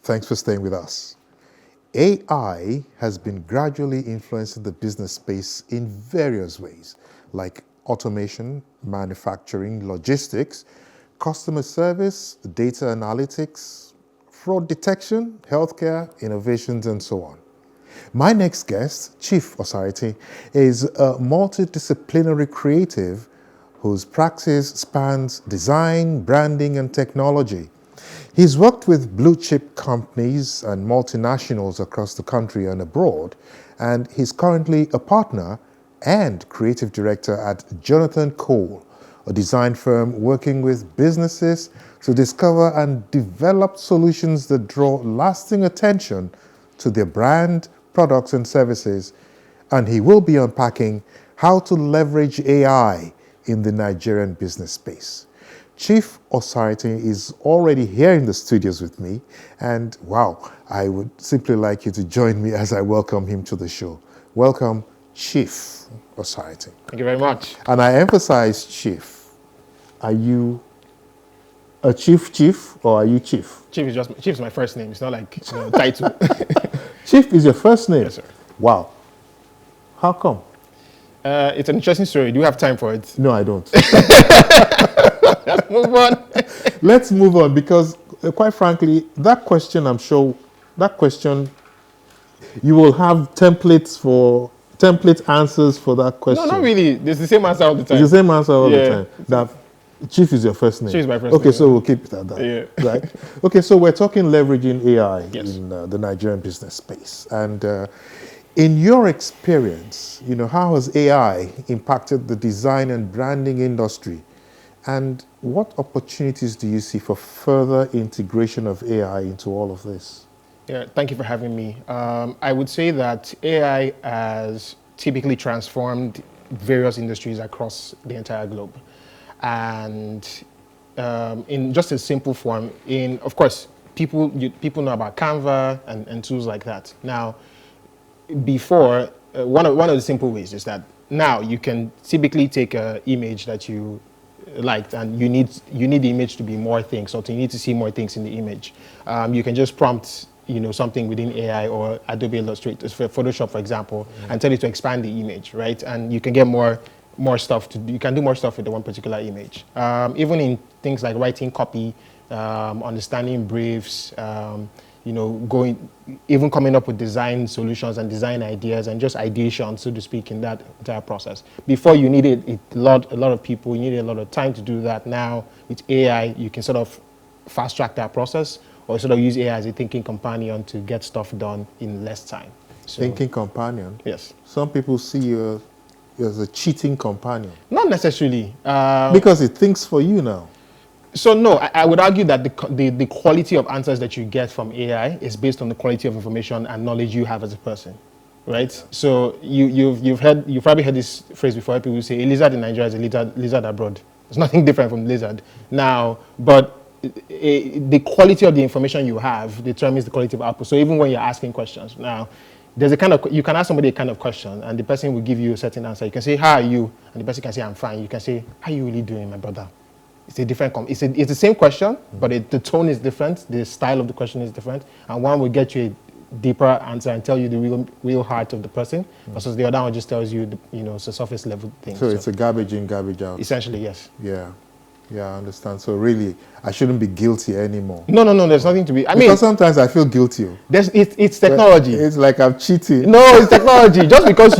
Thanks for staying with us. AI has been gradually influencing the business space in various ways, like automation, manufacturing, logistics, customer service, data analytics, fraud detection, healthcare, innovations, and so on. My next guest, Chief Osarity, is a multidisciplinary creative whose practice spans design, branding, and technology. He's worked with blue chip companies and multinationals across the country and abroad, and he's currently a partner and creative director at Jonathan Cole, a design firm working with businesses to discover and develop solutions that draw lasting attention to their brand, products, and services. And he will be unpacking how to leverage AI in the Nigerian business space. Chief Osarity is already here in the studios with me, and wow, I would simply like you to join me as I welcome him to the show. Welcome, Chief Osarity. Thank you very much. And I emphasize Chief. Are you a chief, or are you Chief? Chief is my first name. It's not like title. Chief is your first name? Yes, sir. Wow. How come? It's an interesting story. Do you have time for it? No, I don't. Let's move on. Let's move on, because quite frankly, that question, I'm sure, you will have template answers for that question. No, not really. It's the same answer all the time. It's the same answer all the time. That Chief is your first name. Chief is my first name. name. Okay, so we'll keep it at that. Yeah. Right? Okay, so we're talking leveraging AI Yes. in the Nigerian business space. And in your experience, how has AI impacted the design and branding industry? And what opportunities do you see for further integration of AI into all of this? Yeah, thank you for having me. I would say that AI has typically transformed various industries across the entire globe. And in just a simple form, of course, people know about Canva and tools like that. Now, before, one of the simple ways is that now you can typically take an image that you liked, and you need the image to be more things, or you need to see more things in the image. You can just prompt something within AI or Adobe Illustrator, Photoshop, for example, and tell it to expand the image, right? And you can get more stuff you can do more stuff with the one particular image. Even in things like writing copy, understanding briefs, even coming up with design solutions and design ideas and just ideation, so to speak, in that entire process. Before, you needed a lot of people, you needed a lot of time to do that. Now with AI, you can sort of fast track that process, or sort of use AI as a thinking companion to get stuff done in less time. So, thinking companion? Yes. Some people see you as a cheating companion. Not necessarily. Because it thinks for you now. So no, I would argue that the quality of answers that you get from AI is based on the quality of information and knowledge you have as a person, right? So you've probably heard this phrase before. People say a lizard in Nigeria is a lizard abroad. It's nothing different from lizard now, but the quality of the information you have determines the quality of output. So even when you're asking questions now, there's you can ask somebody a kind of question, and the person will give you a certain answer. You can say, "How are you?" and the person can say, "I'm fine." You can say, "How are you really doing, my brother?" It's a different. It's the same question, but the tone is different. The style of the question is different, and one will get you a deeper answer and tell you the real heart of the person, versus the other one just tells you it's a surface level thing. So it's a garbage in, garbage out. Essentially, yes. Yeah, I understand. So really, I shouldn't be guilty anymore. No. There's nothing to be. Because sometimes I feel guilty. It's technology. It's like I'm cheating. No, it's technology. just because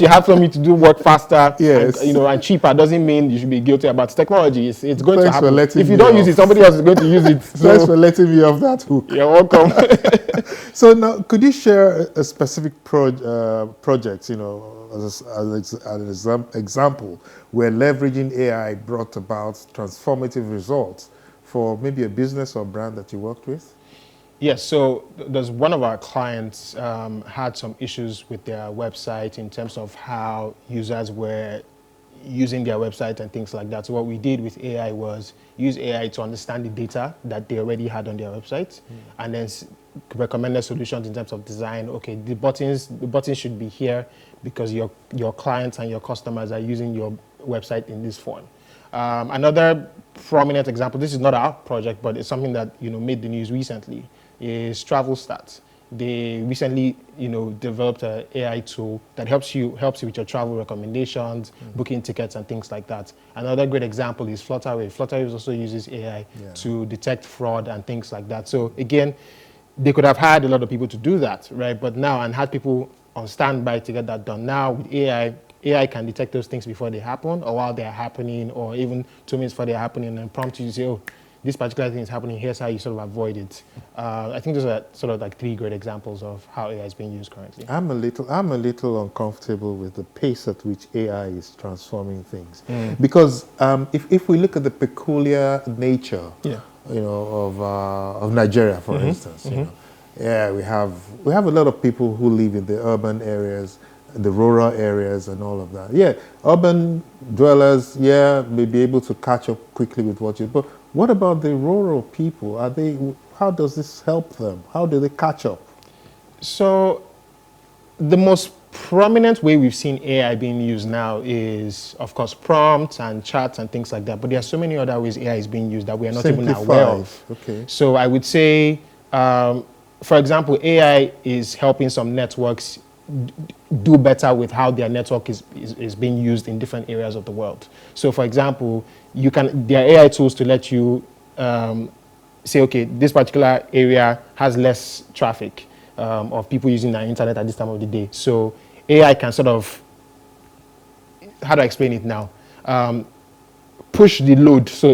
you have something to do work faster, yes, and cheaper, doesn't mean you should be guilty about technology. It's going to happen. If you don't use it, somebody else is going to use it. So. Thanks for letting me off that hook. You're welcome. So now, could you share a specific project, as an example, where leveraging AI brought about transformative results for maybe a business or brand that you worked with? Yes, so there's one of our clients had some issues with their website in terms of how users were using their website and things like that. So what we did with AI was use AI to understand the data that they already had on their website, and then recommended solutions in terms of design. Okay, the buttons should be here because your clients and your customers are using your website in this form. Another prominent example, this is not our project, but it's something that made the news recently. is Travel Stats. They recently, developed an AI tool that helps you with your travel recommendations, booking tickets, and things like that. Another great example is Flutterwave. Flutterwave also uses AI to detect fraud and things like that. So again, they could have hired a lot of people to do that, right? But now, and had people on standby to get that done. Now with AI can detect those things before they happen, or while they're happening, or even 2 minutes before they're happening, and prompt you to say, oh, this particular thing is happening, here's how you sort of avoid it. I think those are sort of like 3 great examples of how AI is being used currently. I'm a little uncomfortable with the pace at which AI is transforming things, because if we look at the peculiar nature, of Nigeria, for instance, yeah, we have a lot of people who live in the urban areas, the rural areas, and all of that. Yeah, urban dwellers, may be able to catch up quickly with but what about the rural people? How does this help them? How do they catch up? So the most prominent way we've seen AI being used now is, of course, prompts and chats and things like that. But there are so many other ways AI is being used that we are not even aware of. Okay. So I would say, for example, AI is helping some networks do better with how their network is being used in different areas of the world. So for example, there are AI tools to let you say, okay, this particular area has less traffic of people using the internet at this time of the day. So AI can sort of, how do I explain it now? Push the load. So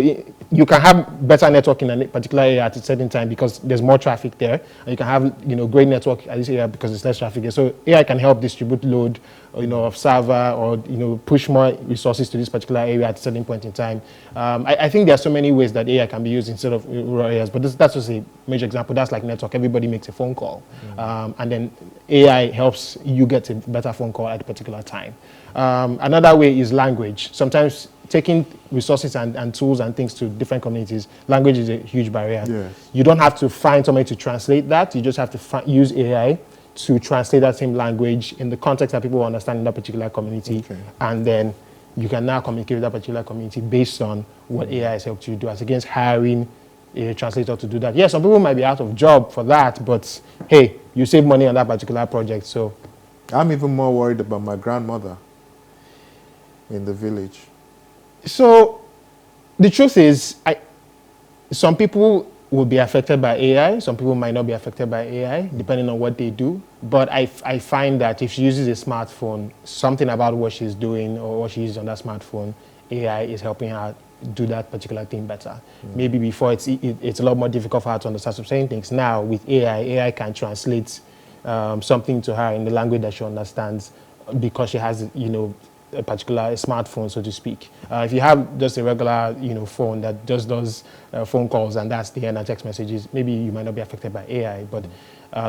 you can have better network in a particular area at a certain time because there's more traffic there. And you can have great network at this area because there's less traffic there. So AI can help distribute load of server or push more resources to this particular area at a certain point in time. I think there are so many ways that AI can be used instead of rural areas, but that's just a major example. That's like network. Everybody makes a phone call. And then AI helps you get a better phone call at a particular time. Another way is language. Sometimes taking resources and tools and things to different communities, language is a huge barrier. Yes. You don't have to find somebody to translate that. You just have to use AI to translate that same language in the context that people understand in that particular community. Okay. And then you can now communicate with that particular community based on what AI has helped you do, as against hiring a translator to do that. Yeah, some people might be out of job for that, but hey, you save money on that particular project. So I'm even more worried about my grandmother in the village. So the truth is, some people will be affected by AI. Some people might not be affected by AI, depending on what they do. But I find that if she uses a smartphone, something about what she's doing or what she uses on that smartphone, AI is helping her do that particular thing better. Maybe before it's a lot more difficult for her to understand some certain things. Now with AI can translate something to her in the language that she understands because she has a particular smartphone, so to speak. If you have just a regular phone that just does phone calls and that's the end, and text messages, maybe you might not be affected by AI, but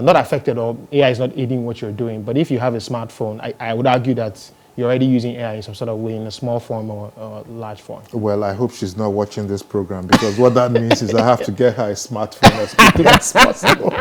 not affected, or AI is not aiding what you're doing. But if you have a smartphone, I would argue that you're already using AI in some sort of way, in a small form or large form. Well, I hope she's not watching this program, because what that means is I have to get her a smartphone as quickly as possible.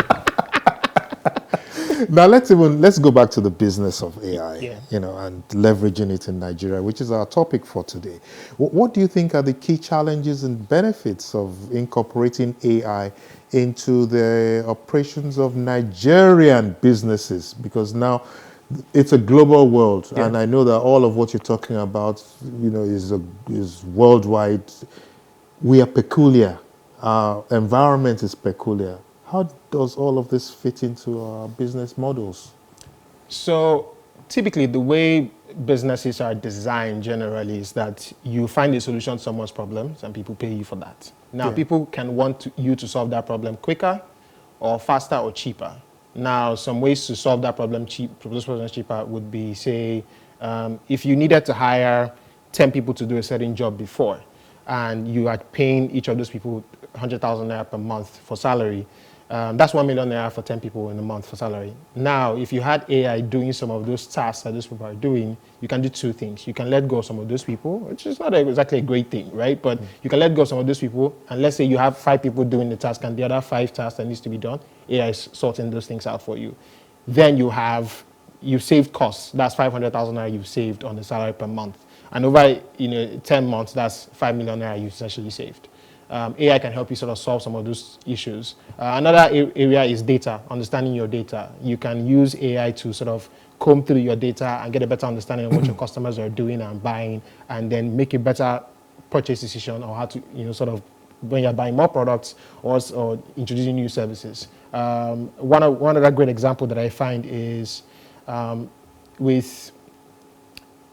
Now let's go back to the business of AI, and leveraging it in Nigeria, which is our topic for today. What do you think are the key challenges and benefits of incorporating AI into the operations of Nigerian businesses? Because now it's a global world, and I know that all of what you're talking about, is worldwide. We are peculiar. Our environment is peculiar. How does all of this fit into our business models? So typically the way businesses are designed generally is that you find a solution to someone's problems and people pay you for that. Now people can want you to solve that problem quicker or faster or cheaper. Now some ways to solve that problem cheaper would be, say, if you needed to hire 10 people to do a certain job before, and you are paying each of those people 100,000 naira per month for salary, that's 1 million naira for 10 people in a month for salary. Now, if you had AI doing some of those tasks that those people are doing, you can do 2 things. You can let go of some of those people, which is not exactly a great thing, right? But you can let go of some of those people, and let's say you have 5 people doing the task, and the other 5 tasks that needs to be done, AI is sorting those things out for you. Then you've saved costs. That's 500,000 naira you've saved on the salary per month. And over 10 months, that's 5 million naira you essentially saved. AI can help you sort of solve some of those issues. Another area is data, understanding your data. You can use AI to sort of comb through your data and get a better understanding of what your customers are doing and buying, and then make a better purchase decision, or how to, sort of, when you're buying more products, or introducing new services. One other great example that I find is with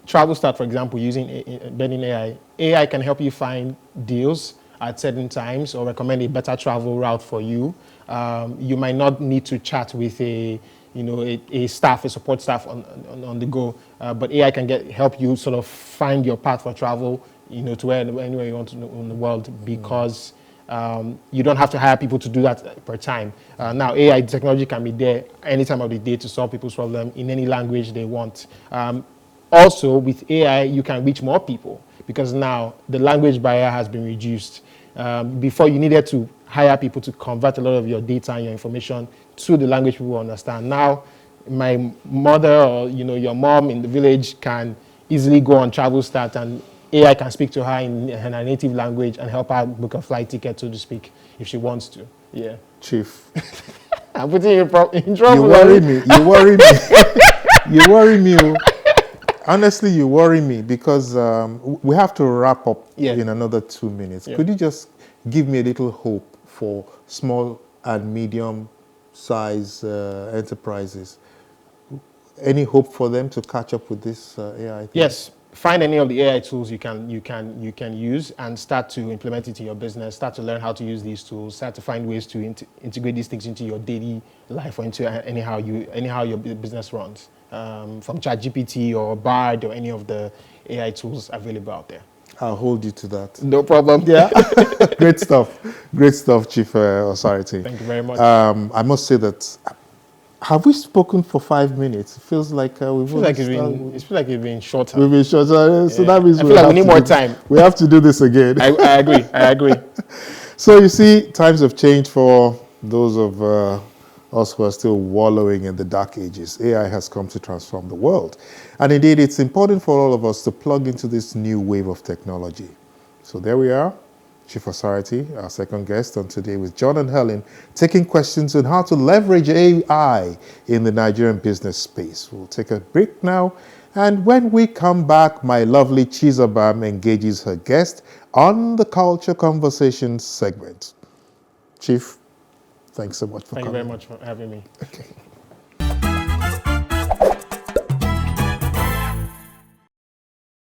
travel start, for example, using embedding AI. AI can help you find deals at certain times, or recommend a better travel route for you. You might not need to chat with a support staff on the go, but AI can help you sort of find your path for travel, to anywhere you want to in the world, because you don't have to hire people to do that per time. Now, AI technology can be there any time of the day to solve people's problem in any language they want. Also, with AI, you can reach more people, because now the language barrier has been reduced. Before, you needed to hire people to convert a lot of your data and your information to the language people understand. Now, my mother, or your mom in the village can easily go on Travel Start, and AI can speak to her in her native language and help her book a flight ticket, so to speak, if she wants to. Yeah. Chief. I'm putting you in trouble. You worry me. You worry me. You worry me. Honestly, you worry me, because we have to wrap up in another 2 minutes. Could you just give me a little hope for small and medium size enterprises? Any hope for them to catch up with this AI thing? Yes. Find any of the AI tools you can use, and start to implement it in your business. Start to learn how to use these tools. Start to find ways to integrate these things into your daily life, or into anyhow your business runs. From ChatGPT or Bard or any of the AI tools available out there. I'll hold you to that. No problem. Yeah. Great stuff, Chief Authority. Thank you very much. I must say that. Have we spoken for 5 minutes? It feels like we've it feels like it's been shorter. We've been shorter, so that means I feel like we need more time. We have to do this again. I agree. So you see, times have changed for those of us who are still wallowing in the dark ages. AI has come to transform the world. And indeed, it's important for all of us to plug into this new wave of technology. So there we are. Chief Authority, our second guest on Today with John and Helen, taking questions on how to leverage AI in the Nigerian business space. We'll take a break now, and when we come back, my lovely Chizabam engages her guest on the Culture Conversations segment. Chief, thanks so much for coming. Thank you very much for having me. Okay.